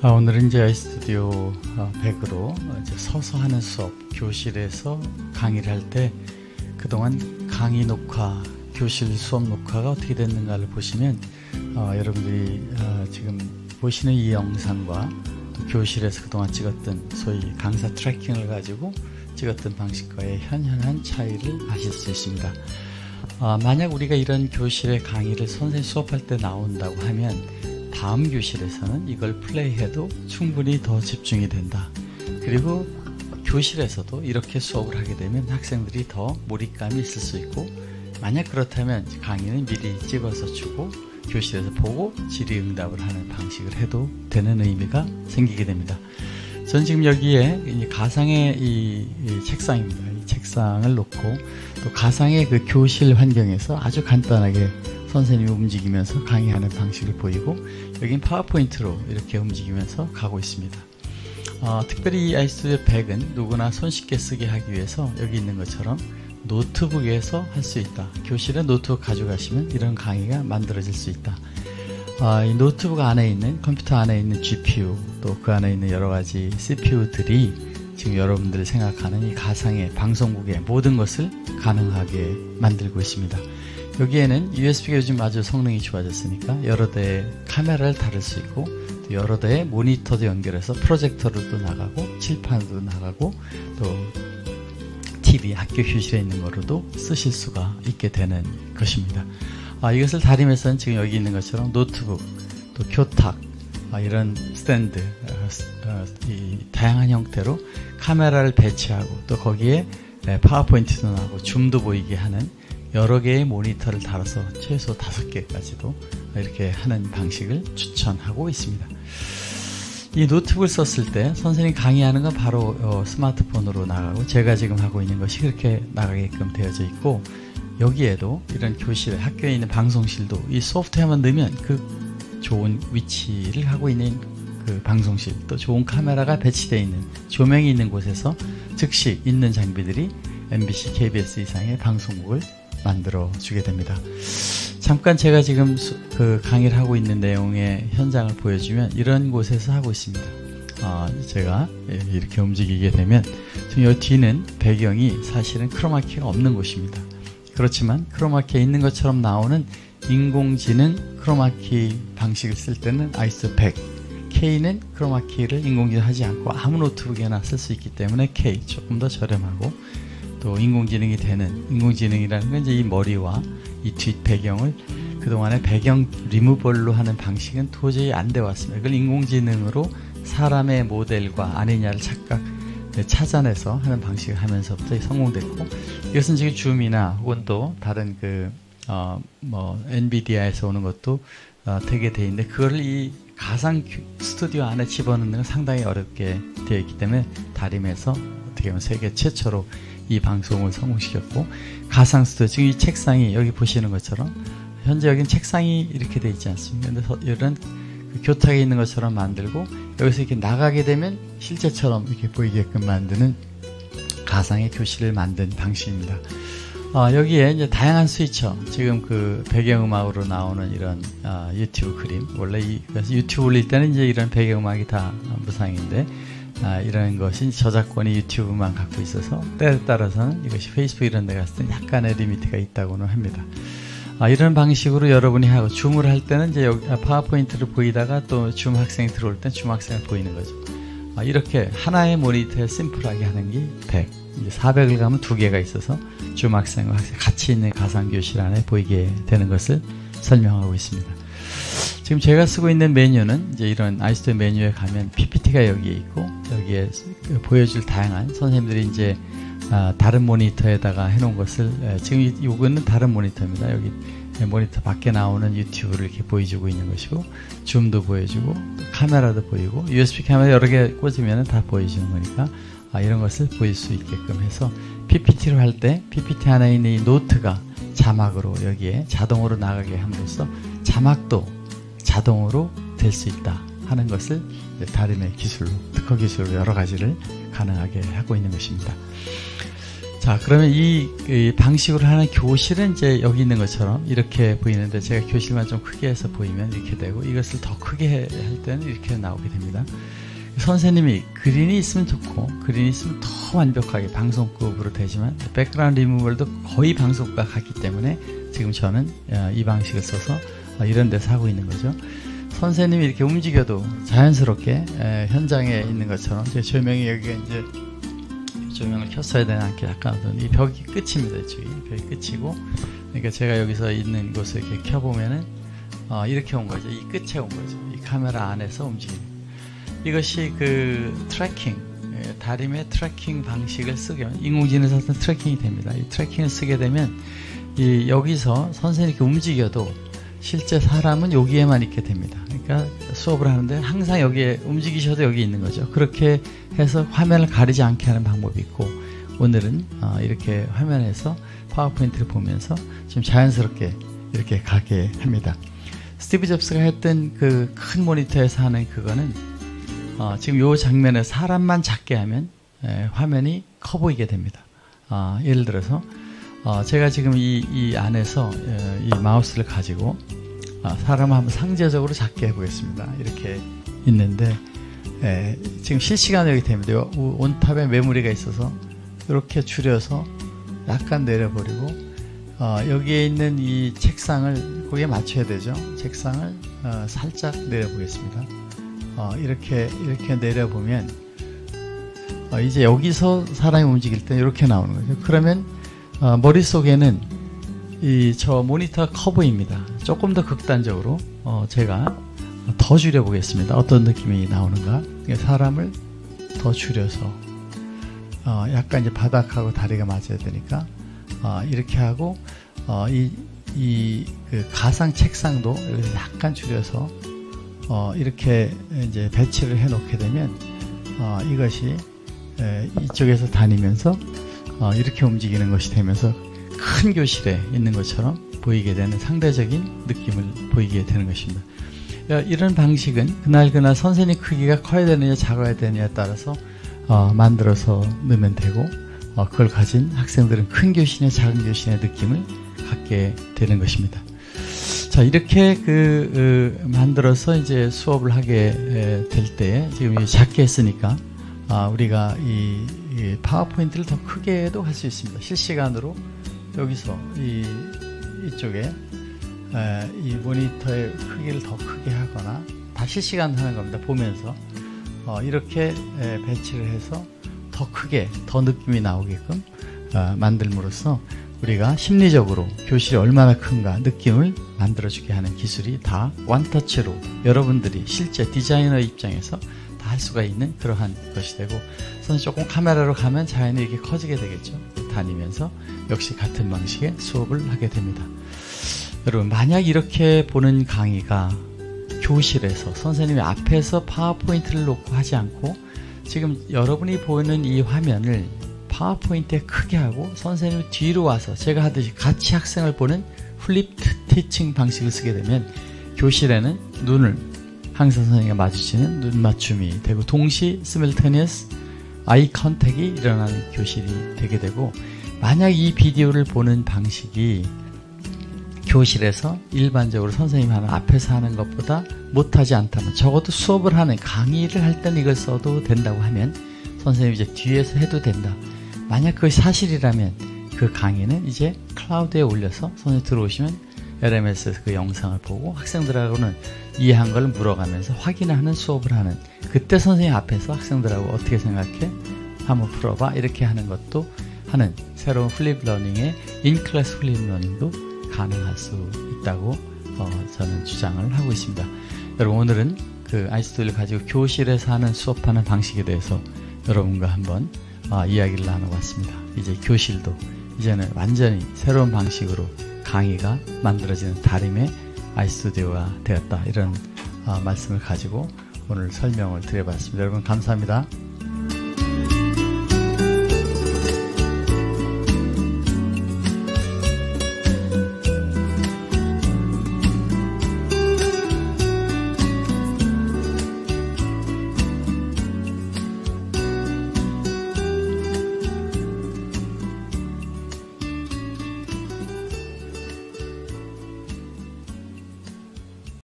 오늘은 이제 아이스튜디오 100으로 이제 서서 하는 수업, 교실에서 강의를 할 때 그동안 강의 녹화, 교실 수업 녹화가 어떻게 됐는가를 보시면 여러분들이 지금 보시는 이 영상과 또 교실에서 그동안 찍었던 소위 강사 트래킹을 가지고 찍었던 방식과의 현현한 차이를 아실 수 있습니다. 만약 우리가 이런 교실의 강의를 선생님 수업할 때 나온다고 하면 다음 교실에서는 이걸 플레이해도 충분히 더 집중이 된다. 그리고 교실에서도 이렇게 수업을 하게 되면 학생들이 더 몰입감이 있을 수 있고, 만약 그렇다면 강의는 미리 찍어서 주고 교실에서 보고 질의응답을 하는 방식을 해도 되는 의미가 생기게 됩니다. 전 지금 여기에 가상의 이 책상입니다. 이 책상을 놓고 또 가상의 그 교실 환경에서 아주 간단하게 선생님이 움직이면서 강의하는 방식을 보이고, 여긴 파워포인트로 이렇게 움직이면서 가고 있습니다. 특별히 이 아이스튜디오 100은 누구나 손쉽게 쓰게 하기 위해서 여기 있는 것처럼 노트북에서 할 수 있다. 교실에 노트북 가져가시면 이런 강의가 만들어질 수 있다. 이 노트북 안에 있는, 컴퓨터 안에 있는 GPU, 또 그 안에 있는 여러 가지 CPU들이 지금 여러분들이 생각하는 이 가상의 방송국의 모든 것을 가능하게 만들고 있습니다. 여기에는 USB가 요즘 아주 성능이 좋아졌으니까 여러 대의 카메라를 다룰 수 있고, 또 여러 대의 모니터도 연결해서 프로젝터로도 나가고 칠판으로 나가고 또 TV, 학교 교실에 있는 거로도 쓰실 수가 있게 되는 것입니다. 이것을 다루면서는 지금 여기 있는 것처럼 노트북, 또 교탁, 이런 스탠드, 이 다양한 형태로 카메라를 배치하고 또 거기에 파워포인트도 나오고 줌도 보이게 하는 여러 개의 모니터를 달아서 최소 5개까지도 이렇게 하는 방식을 추천하고 있습니다. 이 노트북을 썼을 때 선생님 강의하는 건 바로 스마트폰으로 나가고, 제가 지금 하고 있는 것이 그렇게 나가게끔 되어져 있고, 여기에도 이런 교실에, 학교에 있는 방송실도 이 소프트웨어만 넣으면 그 좋은 위치를 하고 있는 그 방송실, 또 좋은 카메라가 배치되어 있는, 조명이 있는 곳에서 즉시 있는 장비들이 MBC, KBS 이상의 방송국을 만들어 주게 됩니다. 잠깐 제가 지금 그 강의를 하고 있는 내용의 현장을 보여주면 이런 곳에서 하고 있습니다. 제가 이렇게 움직이게 되면 지금 이 뒤는 배경이 사실은 크로마키가 없는 곳입니다. 그렇지만 크로마키에 있는 것처럼 나오는 인공지능 크로마키 방식을 쓸 때는 아이스 100, K는 크로마키를 인공지능 하지 않고 아무 노트북에나 쓸 수 있기 때문에 K, 조금 더 저렴하고, 또 인공지능이 되는, 인공지능이라는 건 이제 이 머리와 이 뒷 배경을 그동안에 배경 리무벌로 하는 방식은 도저히 안 돼 왔습니다. 그걸 인공지능으로 사람의 모델과 아니냐를 찾아내서 하는 방식을 하면서부터 성공됐고, 이것은 지금 줌이나 혹은 또 다른 엔비디아에서 오는 것도 되게 돼 있는데, 그거를 이 가상 스튜디오 안에 집어넣는 건 상당히 어렵게 되어 있기 때문에 다림에서 어떻게 보면 세계 최초로 이 방송을 성공시켰고, 가상 스튜디오, 지금 이 책상이 여기 보시는 것처럼 현재 여기는 책상이 이렇게 되어 있지 않습니까? 근데 이런 교탁에 있는 것처럼 만들고, 여기서 이렇게 나가게 되면 실제처럼 이렇게 보이게끔 만드는 가상의 교실을 만든 방식입니다. 여기에 이제 다양한 스위처, 지금 그 배경음악으로 나오는 이런 유튜브 그림, 원래 그래서 유튜브 올릴 때는 이제 이런 배경음악이 다 무상인데, 이런 것이 저작권이 유튜브만 갖고 있어서 때에 따라서는 이것이 페이스북 이런 데 갔을 때 약간의 리미트가 있다고는 합니다. 이런 방식으로 여러분이 하고, 줌을 할 때는 이제 여기 파워포인트를 보이다가 또 줌 학생이 들어올 땐 줌 학생을 보이는 거죠. 이렇게 하나의 모니터에 심플하게 하는 게 100, 이제 400을 가면 2개가 있어서 줌 학생과 학생 같이 있는 가상교실 안에 보이게 되는 것을 설명하고 있습니다. 지금 제가 쓰고 있는 메뉴는 이제 이런 아이스튜디오 메뉴에 가면 PPT가 여기에 있고, 여기에 보여줄 다양한 선생님들이 이제 다른 모니터에다가 해놓은 것을, 지금 이거는 다른 모니터입니다. 여기 모니터 밖에 나오는 유튜브를 이렇게 보여주고 있는 것이고, 줌도 보여주고, 카메라도 보이고, USB 카메라 여러 개 꽂으면 다 보여주는 거니까 이런 것을 보일 수 있게끔 해서 PPT로 할 때 PPT 안에 있는 이 노트가 자막으로 여기에 자동으로 나가게 함으로써 자막도 자동으로 될 수 있다 하는 것을 다림의 기술로, 특허 기술로 여러 가지를 가능하게 하고 있는 것입니다. 자, 그러면 이 방식으로 하는 교실은 이제 여기 있는 것처럼 이렇게 보이는데, 제가 교실만 좀 크게 해서 보이면 이렇게 되고, 이것을 더 크게 할 때는 이렇게 나오게 됩니다. 선생님이 그린이 있으면 좋고, 그린이 있으면 더 완벽하게 방송급으로 되지만, 백그라운드 리무벌도 거의 방송급과 같기 때문에 지금 저는 이 방식을 써서 이런 데서 하고 있는 거죠. 선생님이 이렇게 움직여도 자연스럽게 현장에 있는 것처럼, 제 조명이 여기가 이제 조명을 켰어야 되나 않게 약간 이 벽이 끝입니다. 이쪽이 벽이 끝이고, 그러니까 제가 여기서 있는 곳을 이렇게 켜보면은 이렇게 온 거죠. 이 끝에 온 거죠. 이 카메라 안에서 움직이는. 이것이 그 트래킹, 다림의 트래킹 방식을 쓰게 하면 인공지능에서 트래킹이 됩니다. 이 트래킹을 쓰게 되면 여기서 선생님이 이렇게 움직여도 실제 사람은 여기에만 있게 됩니다. 그러니까 수업을 하는데 항상 여기에 움직이셔도 여기 있는 거죠. 그렇게 해서 화면을 가리지 않게 하는 방법이 있고, 오늘은 이렇게 화면에서 파워포인트를 보면서 좀 자연스럽게 이렇게 가게 합니다. 스티브 잡스가 했던 그 큰 모니터에서 하는 그거는 지금 이 장면에 사람만 작게 하면 화면이 커 보이게 됩니다. 예를 들어서 제가 지금 이 안에서 이 마우스를 가지고 사람을 한번 상대적으로 작게 해보겠습니다. 이렇게 있는데 지금 실시간으로 여기 됩니다. 온탑에 메모리가 있어서 이렇게 줄여서 약간 내려버리고, 여기에 있는 이 책상을 거기에 맞춰야 되죠. 책상을 살짝 내려보겠습니다. 이렇게 내려보면 이제 여기서 사람이 움직일 때 이렇게 나오는 거죠. 그러면 머릿속에는 저 모니터가 커 보입니다. 조금 더 극단적으로 제가 더 줄여 보겠습니다. 어떤 느낌이 나오는가. 사람을 더 줄여서 약간 이제 바닥하고 다리가 맞아야 되니까 이렇게 하고, 그 가상 책상도 약간 줄여서 이렇게 이제 배치를 해 놓게 되면 이것이 이쪽에서 다니면서 이렇게 움직이는 것이 되면서 큰 교실에 있는 것처럼 보이게 되는 상대적인 느낌을 보이게 되는 것입니다. 이런 방식은 그날 선생님 크기가 커야 되느냐 작아야 되느냐에 따라서 만들어서 넣으면 되고, 그걸 가진 학생들은 큰 교실이나 작은 교실의 느낌을 갖게 되는 것입니다. 자, 이렇게 만들어서 이제 수업을 하게 될 때, 지금 작게 했으니까 우리가 이 파워포인트를 더 크게도 할 수 있습니다. 실시간으로 여기서 이쪽에 이 모니터의 크기를 더 크게 하거나, 다 실시간 하는 겁니다. 보면서 이렇게 배치를 해서 더 크게, 더 느낌이 나오게끔 만들므로써 우리가 심리적으로 교실이 얼마나 큰가 느낌을 만들어주게 하는 기술이 다 원터치로 여러분들이 실제 디자이너 입장에서 다 할 수가 있는 그러한 것이 되고, 선생님 조금 카메라로 가면 자연히 이렇게 커지게 되겠죠. 다니면서 역시 같은 방식의 수업을 하게 됩니다. 여러분, 만약 이렇게 보는 강의가 교실에서 선생님이 앞에서 파워포인트를 놓고 하지 않고, 지금 여러분이 보는 이 화면을 파워포인트에 크게 하고 선생님이 뒤로 와서 제가 하듯이 같이 학생을 보는 플립 티칭 방식을 쓰게 되면, 교실에는 눈을 항상 선생님과 마주치는 눈 맞춤이 되고, 동시 시뮬테니어스 아이 컨택이 일어나는 교실이 되게 되고, 만약 이 비디오를 보는 방식이 교실에서 일반적으로 선생님이 하는 앞에서 하는 것보다 못하지 않다면, 적어도 수업을 하는 강의를 할 때는 이걸 써도 된다고 하면 선생님이 이제 뒤에서 해도 된다. 만약 그것이 사실이라면 그 강의는 이제 클라우드에 올려서 선생님 들어오시면 LMS에서 그 영상을 보고 학생들하고는 이해한 걸 물어가면서 확인하는 수업을 하는, 그때 선생님 앞에서 학생들하고 어떻게 생각해? 한번 풀어봐. 이렇게 하는 것도 하는 새로운 플립 러닝의 인클래스 플립 러닝도 가능할 수 있다고 저는 주장을 하고 있습니다. 여러분, 오늘은 그 아이스토리를 가지고 교실에서 하는 수업하는 방식에 대해서 여러분과 한번 이야기를 나눠봤습니다. 이제 교실도 이제는 완전히 새로운 방식으로 강의가 만들어지는 다림의 아이스튜디오가 되었다. 이런 말씀을 가지고 오늘 설명을 드려봤습니다. 여러분, 감사합니다.